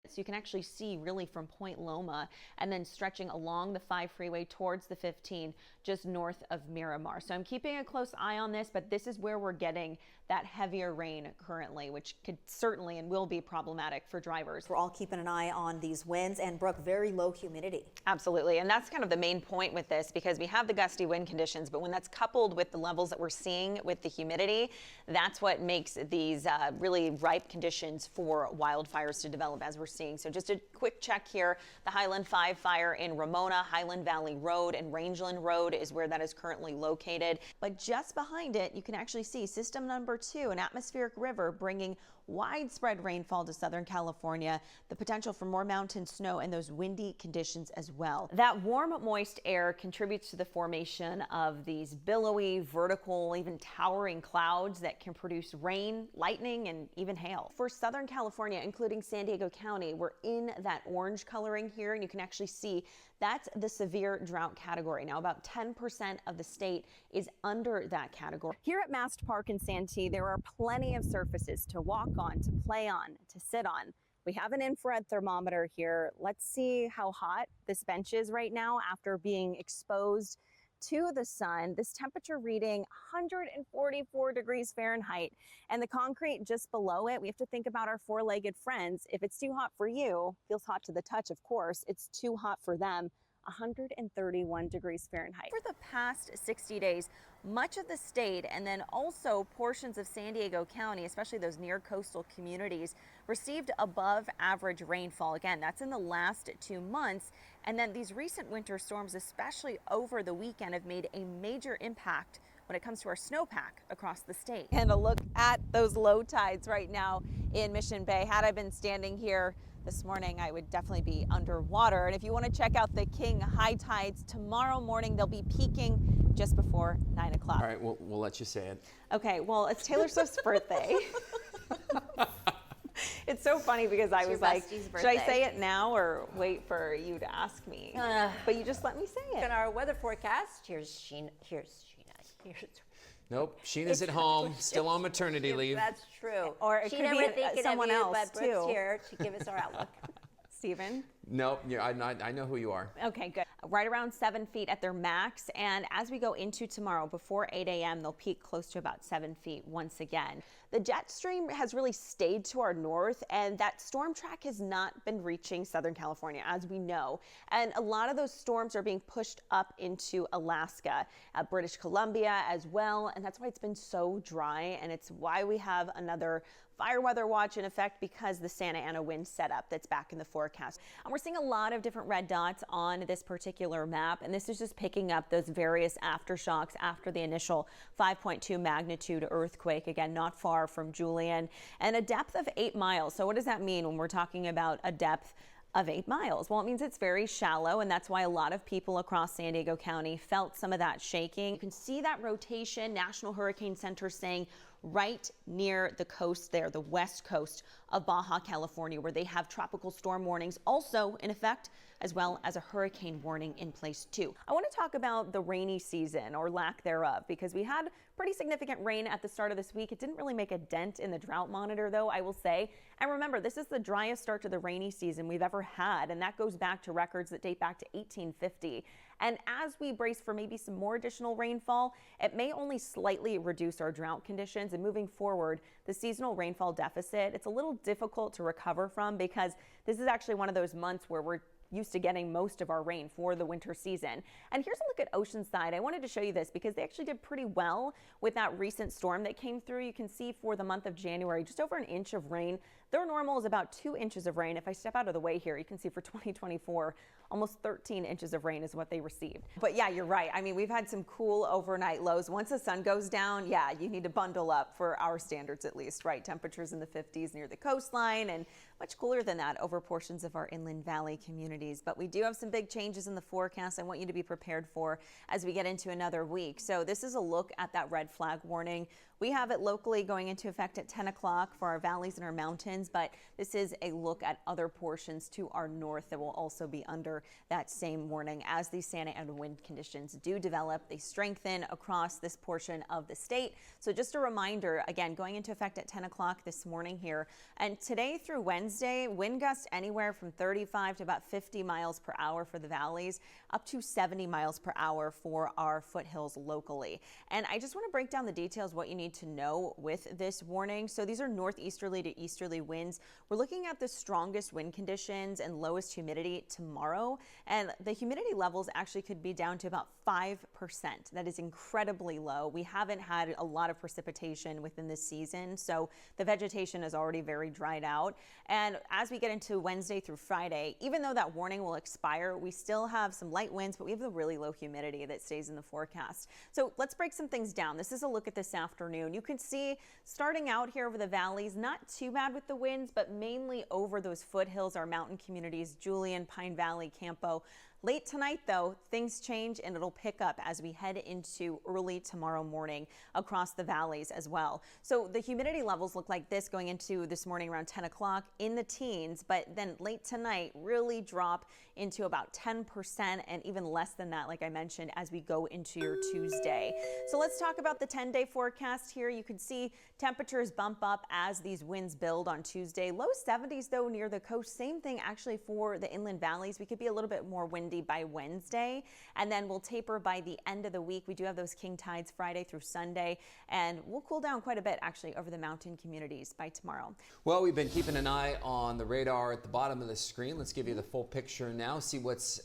So you can actually see really from Point Loma and then stretching along the 5 freeway towards the 15 just north of Miramar. So I'm keeping a close eye on this, but this is where we're getting that heavier rain currently, which could certainly and will be problematic for drivers. We're all keeping an eye on these winds and, Brooke, very low humidity. Absolutely. And that's kind of the main point with this, because we have the gusty wind conditions, but when that's coupled with the levels that we're seeing with the humidity, that's what makes these really ripe conditions for wildfires to develop as we're seeing. So just a quick check here. The Highland 5 fire in Ramona, Highland Valley Road and Rangeland Road is where that is currently located. But just behind it, you can actually see system number 2, an atmospheric river bringing widespread rainfall to Southern California, the potential for more mountain snow and those windy conditions as well. That warm, moist air contributes to the formation of these billowy, vertical, even towering clouds that can produce rain, lightning, and even hail. For Southern California, including San Diego County, we're in that orange coloring here, and you can actually see that's the severe drought category. Now, about 10% of the state is under that category. Here at Mast Park in Santee, there are plenty of surfaces to walk on, to play on, to sit on. We have an infrared thermometer here. Let's see how hot this bench is right now after being exposed to the sun. This temperature reading 144 degrees Fahrenheit, and the concrete just below it, we have to think about our four-legged friends. If it's too hot for you, feels hot to the touch, of course, it's too hot for them. 131 degrees Fahrenheit. For the past 60 days, much of the state and then also portions of San Diego County, especially those near coastal communities, received above average rainfall. Again, that's in the last 2 months. And then these recent winter storms, especially over the weekend, have made a major impact when it comes to our snowpack across the state. And a look at those low tides right now in Mission Bay. Had I been standing here this morning, I would definitely be underwater. And if you want to check out the King high tides tomorrow morning, they'll be peaking just before 9 o'clock. All right, we'll let you say it. Okay, well, it's Taylor Swift's birthday. It's so funny because I was like, should I say it now or wait for you to ask me? But you just let me say it. In our weather forecast, here's Sheena. Nope, Sheena's at home, still on maternity leave. That's true. Or it she could never be thinking someone of you, else, but Brooke's too. here to give us our outlook. Stephen? Nope, I know who you are. Okay, good. Right around 7 feet at their max. And as we go into tomorrow, before 8 a.m., they'll peak close to about 7 feet once again. The jet stream has really stayed to our north, and that storm track has not been reaching Southern California, as we know. And a lot of those storms are being pushed up into Alaska, British Columbia as well. And that's why it's been so dry. And it's why we have another fire weather watch in effect, because the Santa Ana wind setup that's back in the forecast. And we're seeing a lot of different red dots on this particular map, and this is just picking up those various aftershocks after the initial 5.2 magnitude earthquake, again not far from Julian, and a depth of 8 miles. So what does that mean when we're talking about a depth of 8 miles? Well, it means it's very shallow, and that's why a lot of people across San Diego County felt some of that shaking. You can see that rotation, National Hurricane Center saying right near the coast there, the west coast of Baja California, where they have tropical storm warnings also in effect, as well as a hurricane warning in place too. I want to talk about the rainy season, or lack thereof, because we had pretty significant rain at the start of this week. It didn't really make a dent in the drought monitor, though, I will say. And remember, this is the driest start to the rainy season we've ever had, and that goes back to records that date back to 1850. And as we brace for maybe some more additional rainfall, it may only slightly reduce our drought conditions. And moving forward, the seasonal rainfall deficit, it's a little difficult to recover from, because this is actually one of those months where we're used to getting most of our rain for the winter season. And here's a look at Oceanside. I wanted to show you this because they actually did pretty well with that recent storm that came through. You can see for the month of January, just over 1 inch of rain. Their normal is about 2 inches of rain. If I step out of the way here, you can see for 2024, almost 13 inches of rain is what they received. But yeah, you're right. I mean, we've had some cool overnight lows. Once the sun goes down, yeah, you need to bundle up for our standards at least, right? Temperatures in the 50s near the coastline, and much cooler than that over portions of our inland valley communities. But we do have some big changes in the forecast I want you to be prepared for as we get into another week. So this is a look at that red flag warning. We have it locally going into effect at 10 o'clock for our valleys and our mountains, but this is a look at other portions to our north that will also be under that same warning. As these Santa Ana wind conditions do develop, they strengthen across this portion of the state. So just a reminder, again, going into effect at 10 o'clock this morning here. And today through Wednesday, wind gusts anywhere from 35 to about 50 miles per hour for the valleys, up to 70 miles per hour for our foothills locally. And I just want to break down the details, what you need to know with this warning. So these are northeasterly to easterly winds. We're looking at the strongest wind conditions and lowest humidity tomorrow. And the humidity levels actually could be down to about 5%. That is incredibly low. We haven't had a lot of precipitation within this season, so the vegetation is already very dried out. And as we get into Wednesday through Friday, even though that warning will expire, we still have some light winds, but we have the really low humidity that stays in the forecast. So let's break some things down. This is a look at this afternoon. You can see starting out here over the valleys, not too bad with the winds, but mainly over those foothills, our mountain communities, Julian, Pine Valley, Campo. Late tonight, though, things change and it'll pick up as we head into early tomorrow morning across the valleys as well. So the humidity levels look like this going into this morning around 10 o'clock in the teens, but then late tonight really drop into about 10% and even less than that, like I mentioned, as we go into your Tuesday. So let's talk about the 10-day forecast here. You can see temperatures bump up as these winds build on Tuesday. Low 70s, though, near the coast. Same thing actually for the inland valleys. We could be a little bit more windy by Wednesday, and then we'll taper by the end of the week. We do have those king tides Friday through Sunday, and we'll cool down quite a bit actually over the mountain communities by tomorrow. Well, we've been keeping an eye on the radar at the bottom of the screen. Let's give you the full picture now, see what's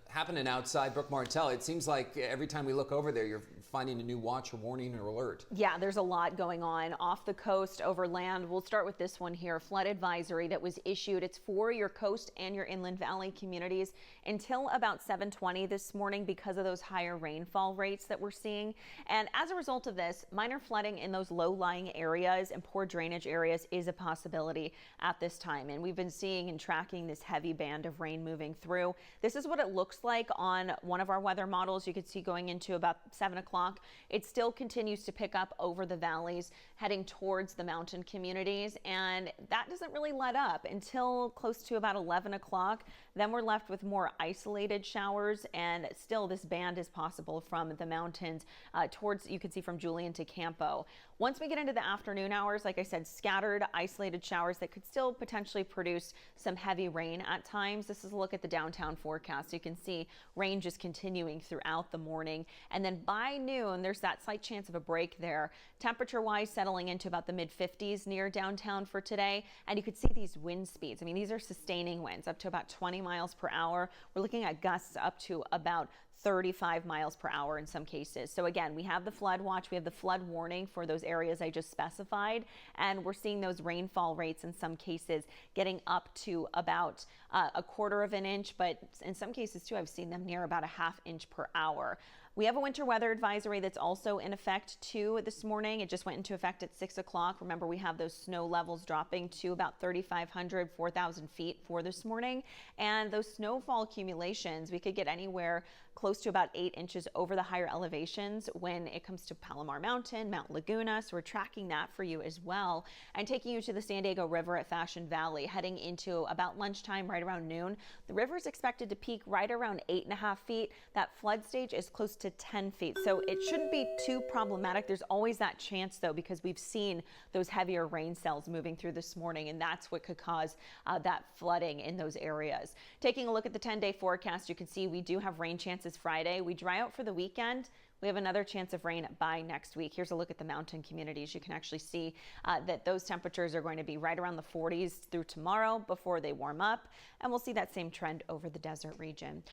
happening outside. Brooke Martell, it seems like every time we look over there, you're finding a new watch or warning or alert. Yeah, there's a lot going on off the coast, over land. We'll start with this one here, flood advisory that was issued. It's for your coast and your inland valley communities until about 7:20 this morning because of those higher rainfall rates that we're seeing. And as a result of this, minor flooding in those low-lying areas and poor drainage areas is a possibility at this time. And we've been seeing and tracking this heavy band of rain moving through. This is what it looks like on one of our weather models. You can see going into about 7 o'clock. It still continues to pick up over the valleys, heading towards the mountain communities, and that doesn't really let up until close to about 11 o'clock. Then we're left with more isolated showers, and still this band is possible from the mountains towards, you can see from Julian to Campo. Once we get into the afternoon hours, like I said, scattered, isolated showers that could still potentially produce some heavy rain at times. This is a look at the downtown forecast. You can see rain just continuing throughout the morning. And then by noon, there's that slight chance of a break there. Temperature-wise, settling into about the mid-50s near downtown for today. And you could see these wind speeds. I mean, these are sustaining winds up to about 20 miles per hour. We're looking at gusts up to about 35 miles per hour in some cases. So again, we have the flood watch, we have the flood warning for those areas I just specified, and we're seeing those rainfall rates in some cases getting up to about a quarter of an inch, but in some cases too, I've seen them near about a half inch per hour. We have a winter weather advisory that's also in effect too this morning. It just went into effect at 6 o'clock. Remember, we have those snow levels dropping to about 3,500, 4,000 feet for this morning. And those snowfall accumulations, we could get anywhere close to about 8 inches over the higher elevations when it comes to Palomar Mountain, Mount Laguna. So we're tracking that for you as well. And taking you to the San Diego River at Fashion Valley, heading into about lunchtime, right around noon. The river is expected to peak right around 8.5 feet. That flood stage is close to 10 feet. So it shouldn't be too problematic. There's always that chance though, because we've seen those heavier rain cells moving through this morning, and that's what could cause that flooding in those areas. Taking a look at the 10-day forecast, you can see we do have rain chances Friday. We dry out for the weekend. We have another chance of rain by next week. Here's a look at the mountain communities. You can actually see that those temperatures are going to be right around the 40s through tomorrow before they warm up. And we'll see that same trend over the desert region.